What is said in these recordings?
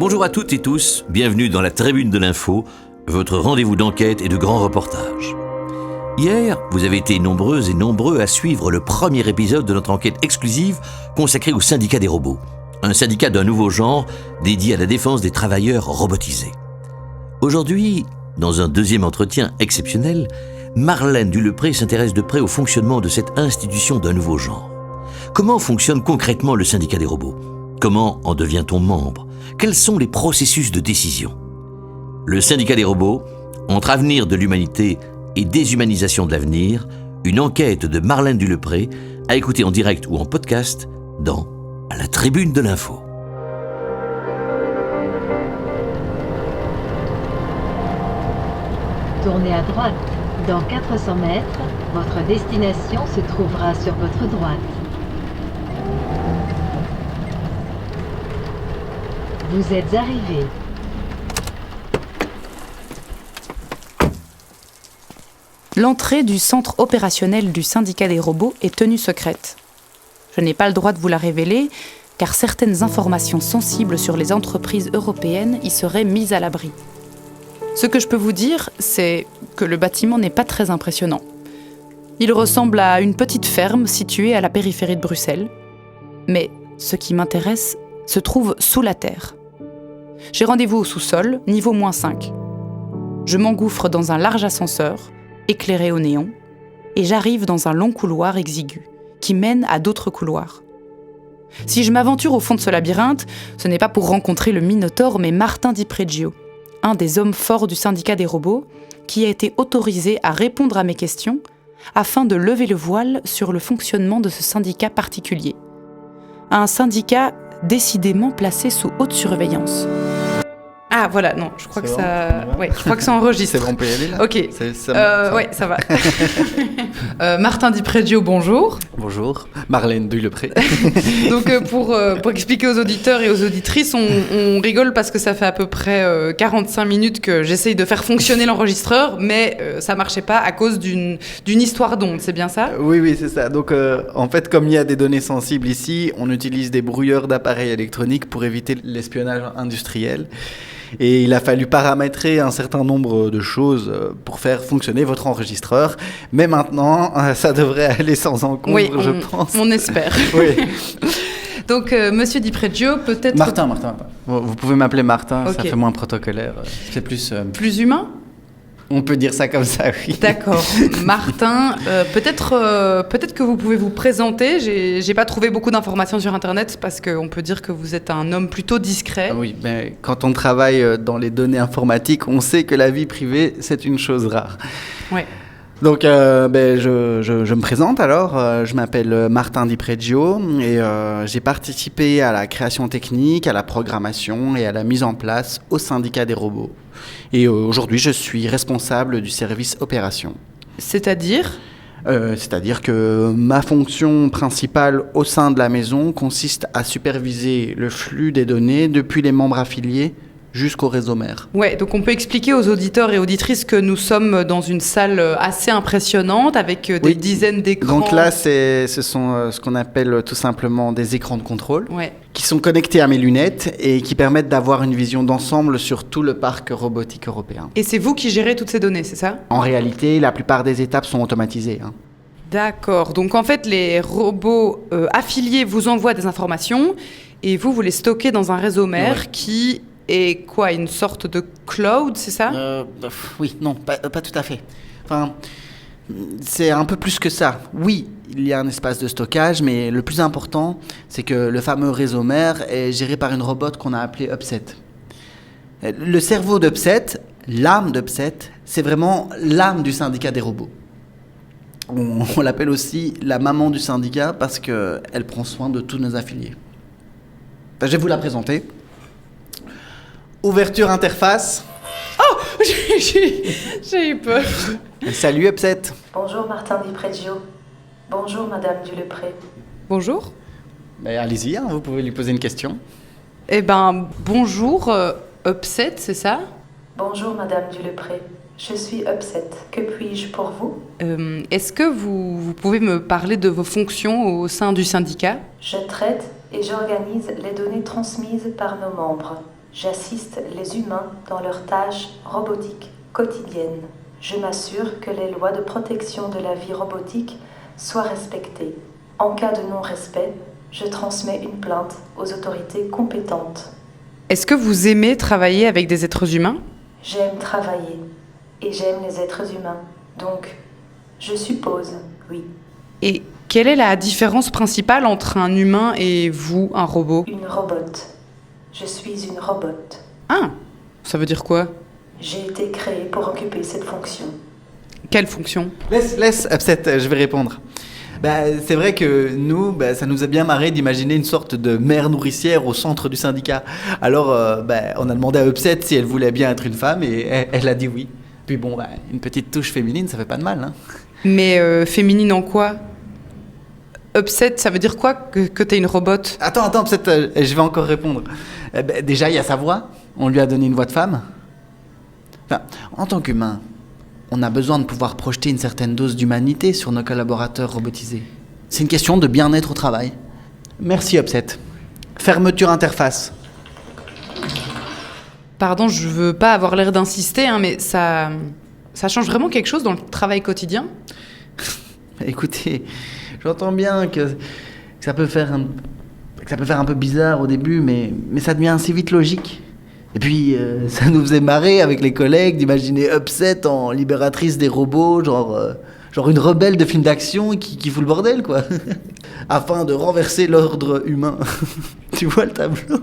Bonjour à toutes et tous, bienvenue dans la Tribune de l'Info, votre rendez-vous d'enquête et de grands reportages. Hier, vous avez été nombreuses et nombreux à suivre le premier épisode de notre enquête exclusive consacrée au syndicat des robots. Un syndicat d'un nouveau genre dédié à la défense des travailleurs robotisés. Aujourd'hui, dans un deuxième entretien exceptionnel, Marlène Dulepré s'intéresse de près au fonctionnement de cette institution d'un nouveau genre. Comment fonctionne concrètement le syndicat des robots ? Comment en devient-on membre ? Quels sont les processus de décision ? Le syndicat des robots, entre avenir de l'humanité et déshumanisation de l'avenir, une enquête de Marlène Dulepré à écouter en direct ou en podcast dans la Tribune de l'Info. Tournez à droite. Dans 400 mètres, votre destination se trouvera sur votre droite. Vous êtes arrivé. L'entrée du centre opérationnel du syndicat des robots est tenue secrète. Je n'ai pas le droit de vous la révéler, car certaines informations sensibles sur les entreprises européennes y seraient mises à l'abri. Ce que je peux vous dire, c'est que le bâtiment n'est pas très impressionnant. Il ressemble à une petite ferme située à la périphérie de Bruxelles. Mais ce qui m'intéresse se trouve sous la terre. J'ai rendez-vous au sous-sol, niveau -5. Je m'engouffre dans un large ascenseur, éclairé au néon, et j'arrive dans un long couloir exigu, qui mène à d'autres couloirs. Si je m'aventure au fond de ce labyrinthe, ce n'est pas pour rencontrer le Minotaure, mais Martin Di Pregio, un des hommes forts du syndicat des robots, qui a été autorisé à répondre à mes questions afin de lever le voile sur le fonctionnement de ce syndicat particulier. Un syndicat décidément placé sous haute surveillance. Ah voilà, non, je crois que ça... Ouais, je crois que ça enregistre. C'est bon, on peut y aller là ? Ok, ouais, ça va. Martin Di Pregio, bonjour. Bonjour, Marlène Dulepré. Donc pour expliquer aux auditeurs et aux auditrices, on rigole parce que ça fait à peu près 45 minutes que j'essaye de faire fonctionner l'enregistreur, mais ça marchait pas à cause d'une histoire d'onde, c'est bien ça ? Oui, c'est ça. Donc en fait, comme il y a des données sensibles ici, on utilise des brouilleurs d'appareils électroniques pour éviter l'espionnage industriel. Et il a fallu paramétrer un certain nombre de choses pour faire fonctionner votre enregistreur. Mais maintenant, ça devrait aller sans encombre, oui, je pense. On espère. Oui. Donc, Monsieur Di Pregio, peut-être... Martin. Vous pouvez m'appeler Martin, okay. Ça fait moins protocolaire. C'est plus... Plus humain ? On peut dire ça comme ça, oui. D'accord. Martin, peut-être que vous pouvez vous présenter. J'ai pas trouvé beaucoup d'informations sur Internet parce qu'on peut dire que vous êtes un homme plutôt discret. Oui, mais quand on travaille dans les données informatiques, on sait que la vie privée, c'est une chose rare. Ouais. Donc, je me présente alors. Je m'appelle Martin Di Pregio et j'ai participé à la création technique, à la programmation et à la mise en place au syndicat des robots. Et aujourd'hui, je suis responsable du service opération. C'est-à-dire ? C'est-à-dire que ma fonction principale au sein de la maison consiste à superviser le flux des données depuis les membres affiliés jusqu'au réseau mère. Ouais, donc on peut expliquer aux auditeurs et auditrices que nous sommes dans une salle assez impressionnante avec des dizaines d'écrans. Donc là, ce sont ce qu'on appelle tout simplement des écrans de contrôle qui sont connectés à mes lunettes et qui permettent d'avoir une vision d'ensemble sur tout le parc robotique européen. Et c'est vous qui gérez toutes ces données, c'est ça ? En réalité, la plupart des étapes sont automatisées. D'accord. Donc en fait, les robots affiliés vous envoient des informations et vous les stockez dans un réseau mère qui... Et quoi, une sorte de cloud, c'est ça ? Oui, non, pas tout à fait. Enfin, c'est un peu plus que ça. Oui, il y a un espace de stockage, mais le plus important, c'est que le fameux réseau mère est géré par une robot qu'on a appelée Upset. Le cerveau d'Upset, l'âme d'Upset, c'est vraiment l'âme du syndicat des robots. On l'appelle aussi la maman du syndicat parce qu'elle prend soin de tous nos affiliés. Enfin, je vais vous la présenter. Ouverture interface. Oh, j'ai eu peur. Salut Upset. Bonjour Martin Di Pregio. Bonjour Madame Dulepré. Bonjour. Mais allez-y, vous pouvez lui poser une question. Eh ben, bonjour, Upset, c'est ça ? Bonjour Madame Dulepré. Je suis Upset. Que puis-je pour vous ? Est-ce que vous pouvez me parler de vos fonctions au sein du syndicat ? Je traite et j'organise les données transmises par nos membres. J'assiste les humains dans leurs tâches robotiques quotidiennes. Je m'assure que les lois de protection de la vie robotique soient respectées. En cas de non-respect, je transmets une plainte aux autorités compétentes. Est-ce que vous aimez travailler avec des êtres humains ? J'aime travailler et j'aime les êtres humains. Donc, je suppose, oui. Et quelle est la différence principale entre un humain et vous, un robot ? Une robote. Je suis une robote. Ah, ça veut dire quoi ? J'ai été créée pour occuper cette fonction. Quelle fonction ? Laisse, Upset, je vais répondre. C'est vrai que nous, ça nous a bien marré d'imaginer une sorte de mère nourricière au centre du syndicat. Alors, on a demandé à Upset si elle voulait bien être une femme et elle a dit oui. Puis bon, une petite touche féminine, ça fait pas de mal, hein. Mais féminine en quoi ? Upset, ça veut dire quoi que t'es une robote ? Attends, Upset, je vais encore répondre. Déjà, il y a sa voix. On lui a donné une voix de femme. Enfin, en tant qu'humain, on a besoin de pouvoir projeter une certaine dose d'humanité sur nos collaborateurs robotisés. C'est une question de bien-être au travail. Merci, Upset. Fermeture interface. Pardon, je veux pas avoir l'air d'insister, mais ça change vraiment quelque chose dans le travail quotidien ? Écoutez, j'entends bien que ça peut faire un peu bizarre au début, mais ça devient assez vite logique. Et puis, ça nous faisait marrer avec les collègues d'imaginer Upset en libératrice des robots, genre une rebelle de film d'action qui fout le bordel, quoi. Afin de renverser l'ordre humain. Tu vois le tableau ?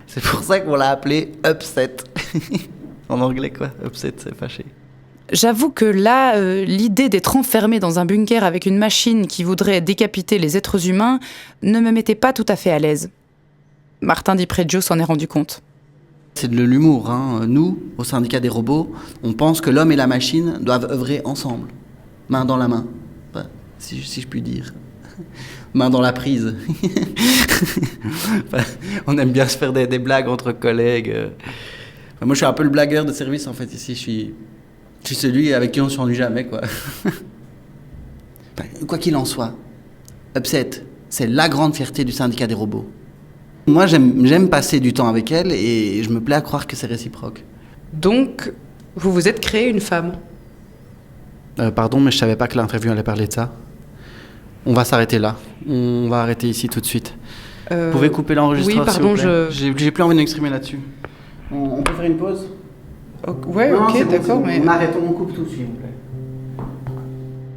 C'est pour ça qu'on l'a appelé Upset. En anglais, quoi. Upset, c'est fâché. J'avoue que là, l'idée d'être enfermé dans un bunker avec une machine qui voudrait décapiter les êtres humains ne me mettait pas tout à fait à l'aise. Martin Di Preggio s'en est rendu compte. C'est de l'humour, hein. Nous, au syndicat des robots, on pense que l'homme et la machine doivent œuvrer ensemble. Main dans la main. Enfin, si je puis dire. Main dans la prise. Enfin, on aime bien se faire des blagues entre collègues. Enfin, moi, je suis un peu le blagueur de service, en fait, ici. Je suis celui avec qui on ne s'ennuie jamais, quoi. Enfin, quoi qu'il en soit, Upset, c'est la grande fierté du syndicat des robots. Moi, j'aime passer du temps avec elle et je me plais à croire que c'est réciproque. Donc, vous vous êtes créé une femme ? Pardon, mais je savais pas que l'interview allait parler de ça. On va s'arrêter là. On va arrêter ici tout de suite. Vous pouvez couper l'enregistreur, oui, pardon, s'il vous plaît. J'ai plus envie de m'exprimer là-dessus. On peut faire une pause ? Ouais, non, ok, d'accord, bon, mais... On coupe tout, s'il vous plaît.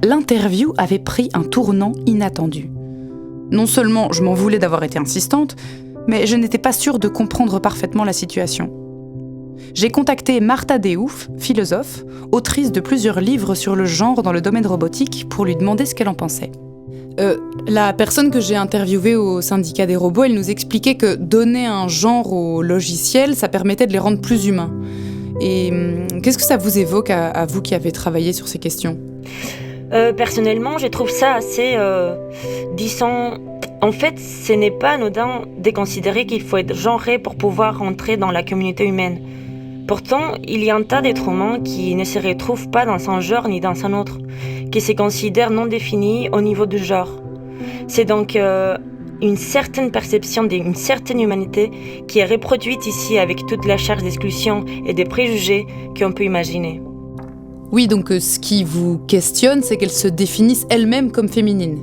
L'interview avait pris un tournant inattendu. Non seulement je m'en voulais d'avoir été insistante, mais je n'étais pas sûre de comprendre parfaitement la situation. J'ai contacté Marta Deouf, philosophe, autrice de plusieurs livres sur le genre dans le domaine robotique, pour lui demander ce qu'elle en pensait. La personne que j'ai interviewée au syndicat des robots, elle nous expliquait que donner un genre aux logiciels, ça permettait de les rendre plus humains. Et qu'est-ce que ça vous évoque à vous qui avez travaillé sur ces questions ? Personnellement, je trouve ça assez... disons... En fait, ce n'est pas anodin de considérer qu'il faut être genré pour pouvoir rentrer dans la communauté humaine. Pourtant, il y a un tas d'êtres humains qui ne se retrouvent pas dans un genre ni dans un autre, qui se considèrent non définis au niveau du genre. C'est donc une certaine perception d'une certaine humanité qui est reproduite ici avec toute la charge d'exclusion et des préjugés qu'on peut imaginer. Oui, donc ce qui vous questionne, c'est qu'elle se définisse elle-même comme féminine.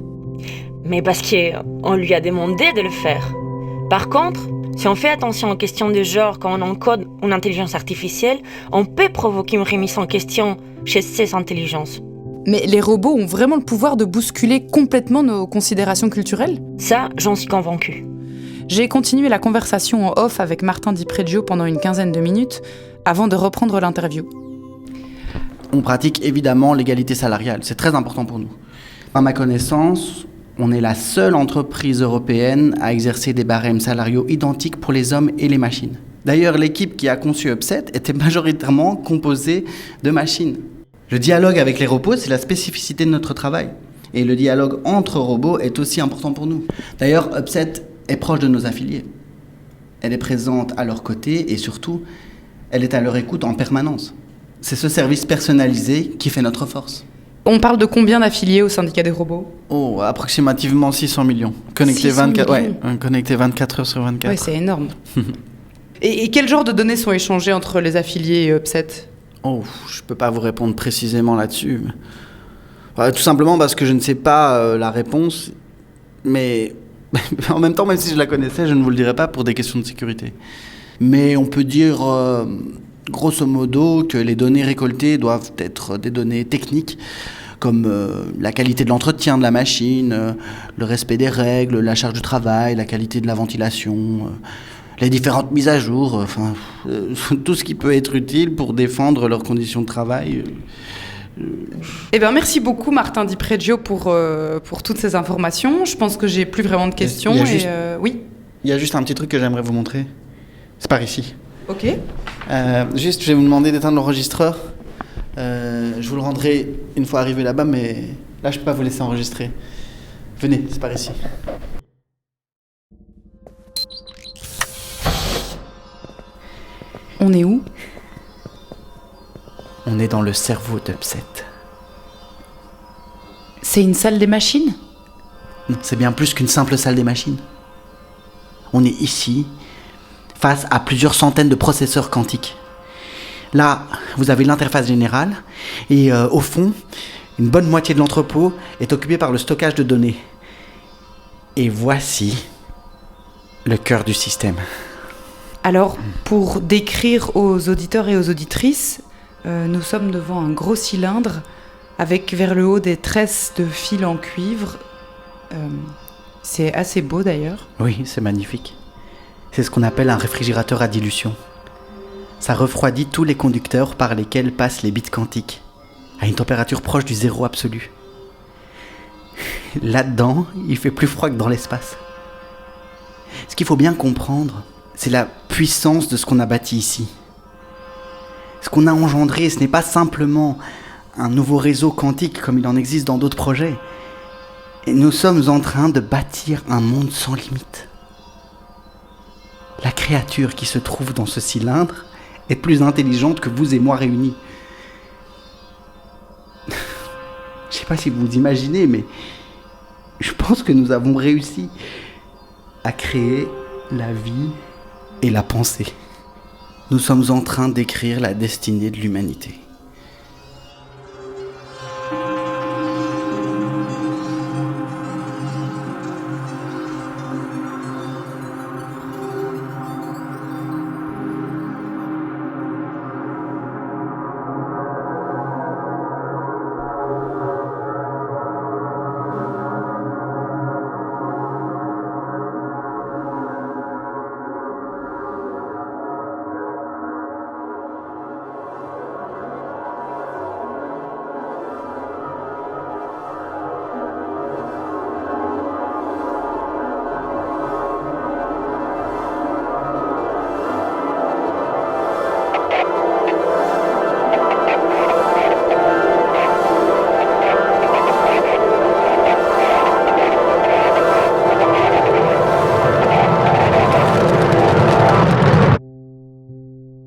Mais parce qu'on lui a demandé de le faire. Par contre, si on fait attention aux questions de genre quand on encode une intelligence artificielle, on peut provoquer une remise en question chez ces intelligences. Mais les robots ont vraiment le pouvoir de bousculer complètement nos considérations culturelles ? Ça, j'en suis convaincue. J'ai continué la conversation en off avec Martin Di Preggio pendant une quinzaine de minutes, avant de reprendre l'interview. On pratique évidemment l'égalité salariale, c'est très important pour nous. À ma connaissance, on est la seule entreprise européenne à exercer des barèmes salariaux identiques pour les hommes et les machines. D'ailleurs, l'équipe qui a conçu Upset était majoritairement composée de machines. Le dialogue avec les robots, c'est la spécificité de notre travail. Et le dialogue entre robots est aussi important pour nous. D'ailleurs, Upset est proche de nos affiliés. Elle est présente à leur côté et surtout, elle est à leur écoute en permanence. C'est ce service personnalisé qui fait notre force. On parle de combien d'affiliés au syndicat des robots ? Oh, approximativement 600 millions. Connectés 600 24, millions. connectés 24 heures sur 24. Ouais, c'est énorme. Et quel genre de données sont échangées entre les affiliés et Upset ? Oh, je peux pas vous répondre précisément là-dessus. Tout simplement parce que je ne sais pas la réponse, mais en même temps, même si je la connaissais, je ne vous le dirais pas pour des questions de sécurité. Mais on peut dire, grosso modo, que les données récoltées doivent être des données techniques, comme la qualité de l'entretien de la machine, le respect des règles, la charge de travail, la qualité de la ventilation, les différentes mises à jour, tout ce qui peut être utile pour défendre leurs conditions de travail. Eh bien, merci beaucoup Martin Di Pregio pour toutes ces informations. Je pense que j'ai plus vraiment de questions. Oui. Il y a juste un petit truc que j'aimerais vous montrer. C'est par ici. Ok. Juste, je vais vous demander d'éteindre l'enregistreur. Je vous le rendrai une fois arrivé là-bas, mais là, je peux pas vous laisser enregistrer. Venez, c'est par ici. On est où ? On est dans le cerveau d'Upset. C'est une salle des machines ? Non, c'est bien plus qu'une simple salle des machines. On est ici, face à plusieurs centaines de processeurs quantiques. Là, vous avez l'interface générale, et au fond, une bonne moitié de l'entrepôt est occupée par le stockage de données. Et voici le cœur du système. Alors, pour décrire aux auditeurs et aux auditrices, nous sommes devant un gros cylindre avec vers le haut des tresses de fil en cuivre. C'est assez beau d'ailleurs. Oui, c'est magnifique. C'est ce qu'on appelle un réfrigérateur à dilution. Ça refroidit tous les conducteurs par lesquels passent les bits quantiques, à une température proche du zéro absolu. Là-dedans, il fait plus froid que dans l'espace. Ce qu'il faut bien comprendre, c'est la puissance de ce qu'on a bâti ici. Ce qu'on a engendré, ce n'est pas simplement un nouveau réseau quantique comme il en existe dans d'autres projets. Et nous sommes en train de bâtir un monde sans limite. La créature qui se trouve dans ce cylindre est plus intelligente que vous et moi réunis. Je sais pas si vous imaginez, mais je pense que nous avons réussi à créer la vie et la pensée. Nous sommes en train d'écrire la destinée de l'humanité.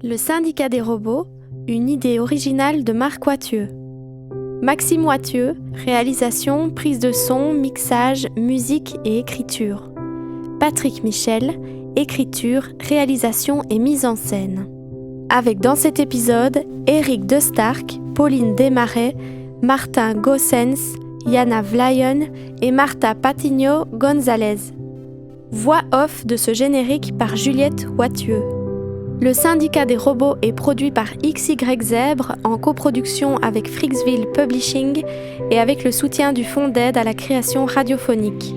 Le syndicat des robots, une idée originale de Marc Wathieu. Maxime Wathieu, réalisation, prise de son, mixage, musique et écriture. Patrick Michel, écriture, réalisation et mise en scène. Avec dans cet épisode, Eric De Stark, Pauline Desmarais, Martin Gossens, Yana Vlayen et Marta Patigno Gonzalez. Voix off de ce générique par Juliette Wathieu. Le syndicat des robots est produit par XY Zèbre en coproduction avec Freaksville Publishing et avec le soutien du Fonds d'aide à la création radiophonique.